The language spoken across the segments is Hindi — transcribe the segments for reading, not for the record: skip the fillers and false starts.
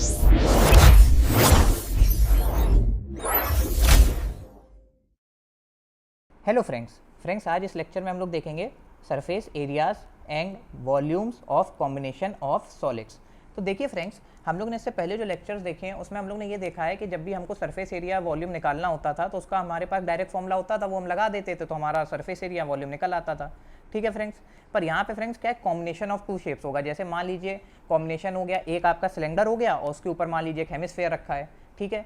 हेलो फ्रेंड्स आज इस लेक्चर में हम लोग देखेंगे surface areas and volumes of combination of solids. तो देखिए फ्रेंड्स, हम लोग ने इससे पहले जो लेक्चर्स देखे हैं उसमें हम लोग ने ये देखा है कि जब भी हमको सरफेस एरिया वॉल्यूम निकालना होता था तो उसका हमारे पास डायरेक्ट फॉर्मूला होता था, वो हम लगा देते थे तो हमारा सरफेस एरिया वॉल्यूम निकल आता था। ठीक है फ्रेंड्स, पर यहाँ पे फ्रेंड्स क्या है, कॉम्बिनेशन ऑफ टू शेप्स होगा। जैसे मान लीजिए कॉम्बिनेशन हो गया, एक आपका सिलेंडर हो गया और उसके ऊपर मान लीजिए एक हेमिस्फेयर रखा है। ठीक है,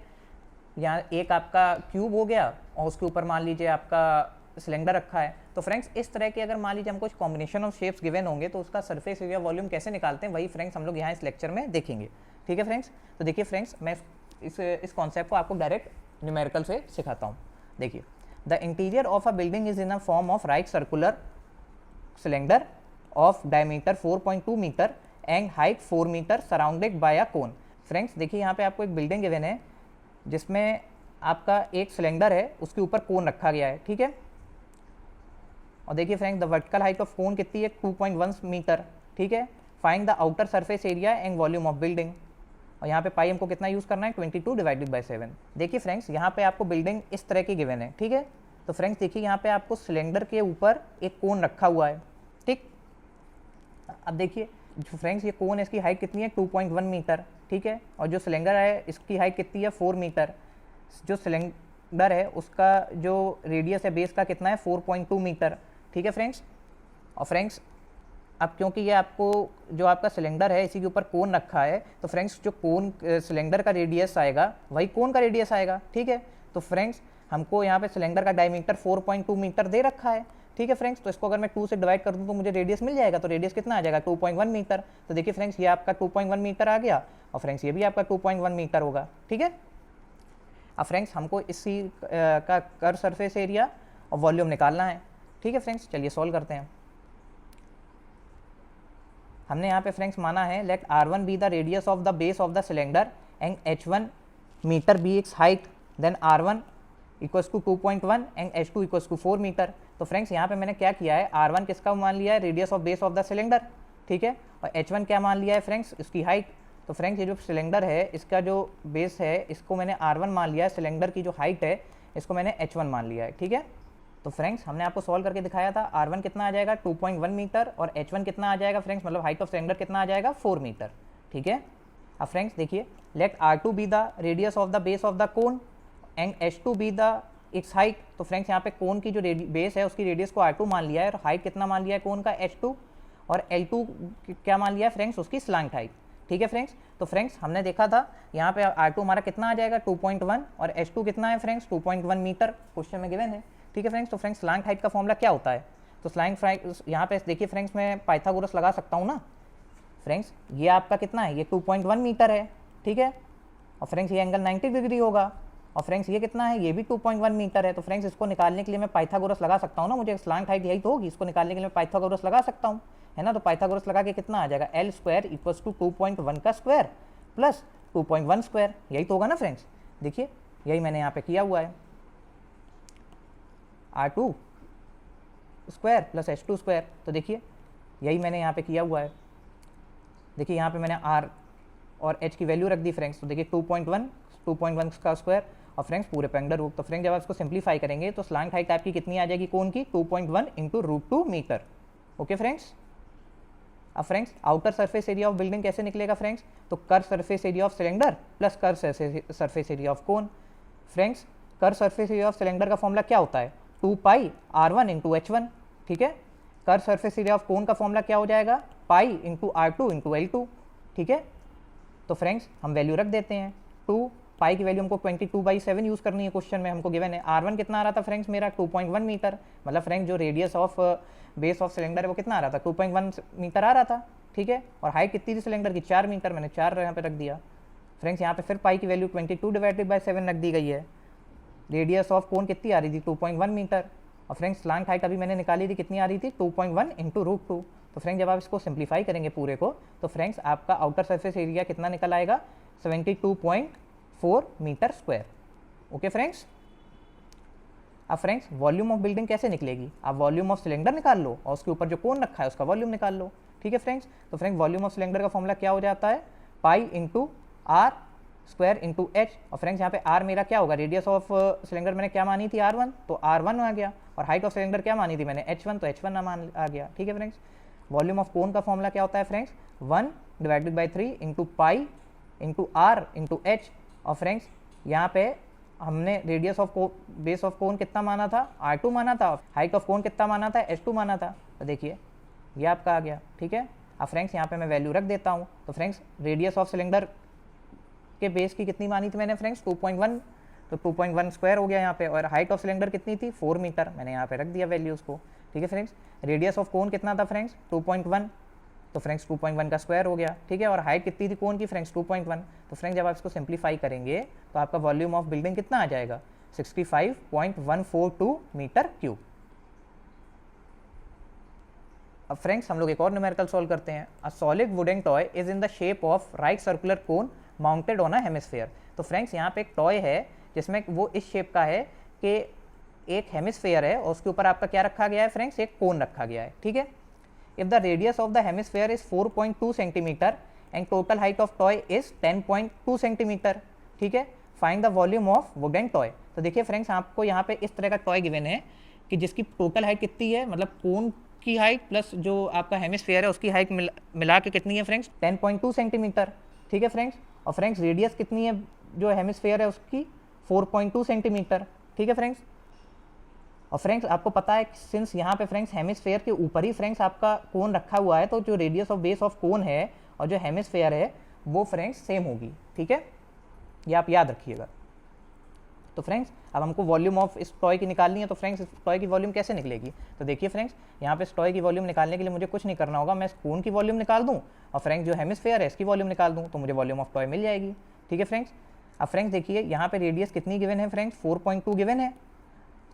यहाँ एक आपका क्यूब हो गया और उसके ऊपर मान लीजिए आपका सिलेंडर रखा है। तो फ्रेंड्स इस तरह के अगर मान लीजिए हमको कुछ कॉम्बिनेशन ऑफ शेप्स गिवन होंगे तो उसका सरफेस एरिया वॉल्यूम कैसे निकालते हैं, वही फ्रेंड्स हम लोग यहाँ इस लेक्चर में देखेंगे। ठीक है फ्रेंड्स, तो देखिए फ्रेंड्स, मैं इस कॉन्सेप्ट को आपको डायरेक्ट न्यूमेरिकल से सिखाता हूँ। देखिए, the interior of a building is in a form of right circular cylinder of diameter 4.2 meter and height 4 meter surrounded by a cone. Friends देखिए, यहाँ पे आपको एक बिल्डिंग गिवन है जिसमें आपका एक सिलेंडर है, उसके ऊपर कोन रखा गया है। ठीक है, और देखिए friends, the vertical height of cone कितनी है, 2.1 मीटर। ठीक है, find the outer surface area and volume of building. और यहाँ पे पाई हमको कितना यूज़ करना है, 22 डिवाइडेड बाई 7। देखिए फ्रेंड्स, यहाँ पे आपको बिल्डिंग इस तरह की गिवन है। ठीक है, तो फ्रेंड्स देखिए यहाँ पे आपको सिलेंडर के ऊपर एक कोन रखा हुआ है। ठीक, अब देखिए फ्रेंड्स, ये कोन है, इसकी हाइट कितनी है, 2.1 मीटर। ठीक है, और जो सिलेंडर है इसकी हाइट कितनी है, 4 मीटर। जो सिलेंडर है उसका जो रेडियस है बेस का कितना है, 4.2 मीटर। ठीक है फ्रेंड्स, और फ्रेंड्स अब क्योंकि ये आपको जो आपका सिलेंडर है इसी के ऊपर कोन रखा है, तो फ्रेंड्स जो कोन सिलेंडर का रेडियस आएगा वही कोन का रेडियस आएगा। ठीक है, तो फ्रेंड्स हमको यहाँ पे सिलेंडर का डायमीटर 4.2 मीटर दे रखा है। ठीक है फ्रेंड्स, तो इसको अगर मैं 2 से डिवाइड कर दूँ तो मुझे रेडियस मिल जाएगा। तो रेडियस कितना आ जाएगा, 2.1 मीटर। तो देखिए फ्रेंड्स, ये आपका 2.1 मीटर आ गया और फ्रेंड्स ये भी आपका 2.1 मीटर होगा। ठीक है, अब फ्रेंड्स हमको इसी का कर्व सरफेस एरिया और वॉल्यूम निकालना है। ठीक है फ्रेंड्स, चलिए सॉल्व करते हैं। हमने यहाँ पे फ्रेंड्स माना है, let r1 be the radius of the base of the cylinder and h1 metre be its height, then r1 equals to 2.1 and h2 equals to 4 metre. तो फ्रेंड्स यहाँ पे मैंने क्या किया है, r1 किसका मान लिया है, radius of base of the cylinder. ठीक है, और h1 क्या मान लिया है फ्रेंड्स, इसकी हाइट। तो फ्रेंड्स ये जो सिलेंडर है इसका जो बेस है इसको मैंने r1 मान लिया है, सिलेंडर की जो हाइट है इसको मैंने h1 मान लिया है। ठीक है, तो फ्रेंड्स हमने आपको सॉल्व करके दिखाया था, r1 कितना आ जाएगा, 2.1 मीटर, और h1 कितना आ जाएगा फ्रेंड्स, मतलब हाइट ऑफ सिलेंडर कितना आ जाएगा, 4 मीटर। ठीक है, अब फ्रेंड्स देखिए, let r2 be the radius of the base of the cone and h2 be the its height. तो फ्रेंड्स यहाँ पे कोन की जो बेस है उसकी रेडियस को r2 मान लिया है और हाइट कितना मान लिया है कोन का, h2, और L2 क्या मान लिया है फ्रेंड्स, उसकी स्लांट हाइट। ठीक है फ्रेंड्स, तो फ्रेंड्स हमने देखा था यहाँ पे r2 हमारा कितना आ जाएगा, 2.1, और h2 कितना है फ्रेंड्स, 2.1 मीटर, क्वेश्चन में गिवन है। ठीक है फ्रेंड्स, तो फ्रेंड्स स्लांट हाइट का फॉर्मूला क्या होता है, तो स्लांट यहाँ पे देखिए फ्रेंड्स मैं पाइथागोरस लगा सकता हूँ ना। फ्रेंड्स ये आपका कितना है, ये 2.1 मीटर है। ठीक है, और फ्रेंड्स ये एंगल 90 डिग्री होगा, और फ्रेंड्स ये कितना है, ये भी 2.1 मीटर है। तो फ्रेंड्स इसको निकालने के लिए मैं पाइथागोरस लगा सकता हूँ ना, मुझे स्लांट हाइट यही तो होगी, इसको निकालने के लिए मैं पाइथागोरस लगा सकता हूँ, है ना। तो पाइथागोरस लगा के कितना आ जाएगा, L स्क्वायर इक्वल्स टू 2.1 का स्क्वायर प्लस 2.1 स्क्वायर, यही तो होगा ना फ्रेंड्स। देखिए यही मैंने यहाँ पे किया हुआ है, r2 square plus h2 square. तो देखिए यही मैंने यहाँ पे किया हुआ है। देखिए यहाँ पे मैंने r और h की वैल्यू रख दी फ्रेंड्स। तो देखिए 2.1 का स्क्वायर और फ्रेंड्स पूरे पे अंडर रूट। तो फ्रेंड्स जब आप इसको सिंप्लीफाई करेंगे तो स्लांट हाइट आपकी कितनी आ जाएगी कोन की, 2.1 इंटू √2 मीटर। ओके फ्रेंड्स, अब friends outer surface area of building कैसे निकलेगा फ्रेंड्स, तो curve surface area of cylinder plus curve surface area of cone. Friends curve surface area of cylinder का फॉर्मूला क्या होता है, 2 पाई r1 इंटू h1। ठीक है, curve surface area of cone का फॉर्मूला क्या हो जाएगा, pi into r2 into L2। ठीक है, तो फ्रेंड्स हम वैल्यू रख देते हैं, 2 पाई की वैल्यू हमको 22/7 यूज़ करनी है, क्वेश्चन में हमको गिवन है। r1 कितना आ रहा था फ्रेंड्स मेरा, 2.1 मीटर, मतलब फ्रेंड्स जो radius of base of cylinder है वो कितना आ रहा था, 2.1 मीटर आ रहा था। ठीक है, और हाइट कितनी थी सिलेंडर की, 4 मीटर, मैंने 4 यहाँ पे रख दिया। फ्रेंड्स यहाँ पे फिर पाई की वैल्यू 22 डिवाइडेड बाई 7 रख दी गई है। रेडियस ऑफ कोन कितनी आ रही थी, 2.1 मीटर, और फ्रेंड्स स्लांट हाइट अभी मैंने निकाली थी, कितनी आ रही थी, 2.1 इंटू √2। तो फ्रेंड्स जब आप इसको सिंप्लीफाई करेंगे पूरे को तो फ्रेंड्स आपका आउटर सरफेस एरिया कितना निकल आएगा, 72.4 मीटर स्क्वायर। ओके फ्रेंड्स, अब फ्रेंड्स वॉल्यूम ऑफ बिल्डिंग कैसे निकलेगी, आप वॉल्यूम ऑफ सिलेंडर निकाल लो और उसके ऊपर जो कोन रखा है उसका वॉल्यूम निकाल लो। ठीक है फ्रेंड्स, तो फ्रेंड्स वॉल्यूम ऑफ सिलेंडर का फॉर्मूला क्या हो जाता है, pi into r square into h, और फ्रेंड्स यहाँ पे आर मेरा क्या होगा, रेडियस ऑफ सिलेंडर मैंने क्या मानी थी R1, तो R1 आ गया, और हाइट ऑफ सिलेंडर क्या मानी थी मैंने H1, तो H1 मान आ गया। ठीक है फ्रेंड्स, वॉल्यूम ऑफ कोन का फॉर्मूला क्या होता है friends, 1/3 into pi into r into h, और फ्रेंड्स यहाँ पे हमने radius of base of cone कितना माना था, R2 माना था, हाइट ऑफ कोन कितना माना था, H2 माना था। तो देखिए ये आपका आ गया। ठीक है, अब फ्रेंड्स यहाँ पे मैं वैल्यू रख देता हूँ। तो फ्रेंड्स रेडियस ऑफ सिलेंडर के बेस की कितनी मानी थी मैंने फ्रेंड्स, 2.1, तो 2.1 स्क्वायर हो गया यहाँ पे, और हाइट ऑफ सिलेंडर कितनी थी, 4 मीटर, मैंने यहाँ पे रख दिया वैल्यूज़ को। ठीक है फ्रेंड्स, रेडियस ऑफ कोन कितना था फ्रेंड्स, 2.1, तो फ्रेंड्स 2.1 का स्क्वायर हो गया। ठीक है, और हाइट कितनी थी कोन की फ्रेंड्स, 2.1, तो फ्रेंड्स जब आप इसको सिंप्लीफाई करेंगे तो आपका वॉल्यूम ऑफ बिल्डिंग कितना आ जाएगा, 65.142 मीटर क्यूब। अब फ्रेंड्स हम लोग एक और न्यूमेरिकल सॉल्व करते हैं। A solid wooden toy is in the shape of right circular cone mounted on a hemisphere. तो फ्रेंड्स यहाँ पे एक टॉय है जिसमें वो इस शेप का है कि एक हेमिस्फेयर है और उसके ऊपर आपका क्या रखा गया है फ्रेंड्स, एक कोन रखा गया है। ठीक है, if the radius of the hemisphere is 4.2 centimetre and total height of toy is 10.2 centimetre. ठीक है, find the volume of wooden toy. तो देखिए फ्रेंड्स आपको यहाँ पे इस तरह का टॉय गिवन है कि जिसकी टोटल हाइट कितनी है, मतलब कोन की हाइट प्लस जो आपका हेमिस्फेयर है उसकी हाइट मिला के कितनी है फ्रेंड्स, 10.2 सेंटीमीटर। ठीक है फ्रेंड्स, और फ्रेंड्स रेडियस कितनी है जो हेमिस्फेयर है उसकी, 4.2 सेंटीमीटर। ठीक है फ्रेंड्स, और फ्रेंड्स आपको पता है सिंस यहाँ पे फ्रेंड्स हेमिस्फेयर के ऊपर ही फ्रेंड्स आपका कोन रखा हुआ है, तो जो रेडियस ऑफ बेस ऑफ कोन है और जो हेमिस्फेयर है वो फ्रेंड्स सेम होगी। ठीक है, ये आप याद रखिएगा। तो फ्रेंड्स अब हमको वॉल्यूम ऑफ इस टॉय की निकालनी है, तो फ्रेंड्स इस टॉय की वॉल्यूम कैसे निकलेगी, तो देखिए फ्रेंड्स यहाँ पे इस टॉय की वॉल्यूम निकालने के लिए मुझे कुछ नहीं करना होगा, मैं इस कोन की वॉल्यूम निकाल दूँ और फ्रेंड्स जो हेमिस्फेयर है इसकी वॉल्यूम निकाल दूँ, तो मुझे वॉल्यूम ऑफ टॉय मिल जाएगी। ठीक है फ्रेंड्स, अब फ्रेंड्स देखिए यहाँ पे रेडियस कितनी गिवन है फ्रेंड्स, 4.2 गिवन है।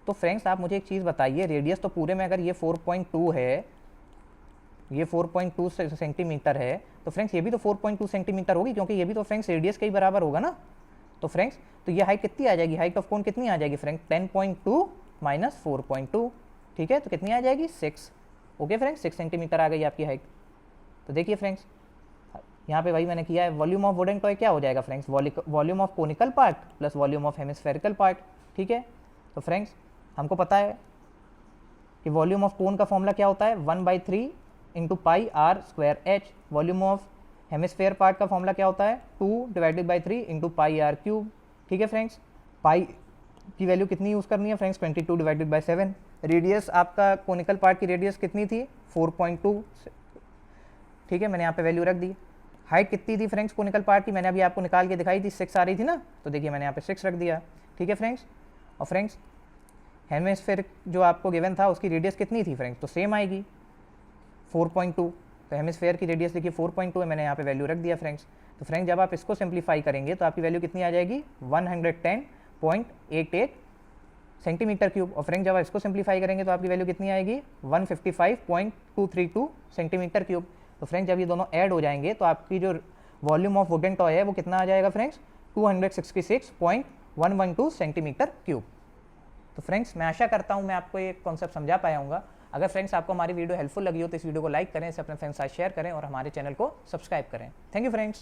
तो फ्रेंड्स आप मुझे एक चीज़ बताइए, रेडियस तो पूरे में अगर ये 4.2 है, ये 4.2 सेंटीमीटर है, तो फ्रेंड्स ये भी तो 4.2 सेंटीमीटर होगी, क्योंकि ये भी तो फ्रेंड्स रेडियस के ही बराबर होगा ना। तो फ्रेंड्स तो ये हाइट कितनी आ जाएगी, हाइट ऑफ कोन कितनी आ जाएगी फ्रेंड्स, 10.2 माइनस 4.2। ठीक है, तो कितनी आ जाएगी, 6। ओके फ्रेंड्स, 6 सेंटीमीटर आ गई आपकी हाइट। तो देखिए फ्रेंड्स यहाँ पे वही मैंने किया है, वॉल्यूम ऑफ वुडन टॉय क्या हो जाएगा friends, volume of conical part plus volume of hemispherical part. ठीक है, तो फ्रेंड्स हमको पता है कि वॉल्यूम ऑफ कोन का फॉर्मूला क्या होता है, 1/3 into pi r square h. Volume of hemisphere part का फॉर्मूला क्या होता है, 2/3 इंटू पाई आर क्यूब। ठीक है फ्रेंड्स, पाई की वैल्यू कितनी यूज़ करनी है फ्रेंड्स, 22/7। रेडियस आपका कोनिकल पार्ट की रेडियस कितनी थी, 4.2। ठीक है, मैंने यहाँ पे वैल्यू रख दी। हाइट कितनी थी फ्रेंड्स कोनिकल पार्ट की, मैंने अभी आपको निकाल के दिखाई थी, 6 आ रही थी ना, तो देखिए मैंने यहाँ पे 6 रख दिया। ठीक है फ्रेंड्स, और फ्रेंड्स हेमिस्फेयर जो आपको गिवन था उसकी रेडियस कितनी थी फ्रेंड्स, तो सेम आएगी 4.2। तो हेमिस्फेयर की रेडियस देखिए 4.2 है, मैंने यहाँ पे वैल्यू रख दिया फ्रेंड्स। तो फ्रेंड्स जब आप इसको सिंप्लीफाई करेंगे तो आपकी वैल्यू कितनी आ जाएगी, 110.88 सेंटीमीटर क्यूब। और फ्रेंड्स जब आप इसको सिंप्लीफाई करेंगे तो आपकी वैल्यू कितनी आएगी, 155.232 सेंटीमीटर क्यूब। तो फ्रेंड्स जब ये दोनों ऐड हो जाएंगे तो आपकी जो वॉल्यूम ऑफ वुडन टॉय है वो कितना आ जाएगा फ्रेंड्स, 266.112 सेंटीमीटर क्यूब। तो फ्रेंड्स मैं आशा करता हूँ मैं आपको ये कॉन्सेप्ट समझा पाया हूँ। अगर फ्रेंड्स आपको हमारी वीडियो हेल्पफुल लगी हो तो इस वीडियो को लाइक करें, इसे अपने फ्रेंड्स के साथ शेयर करें और हमारे चैनल को सब्सक्राइब करें। Thank you friends.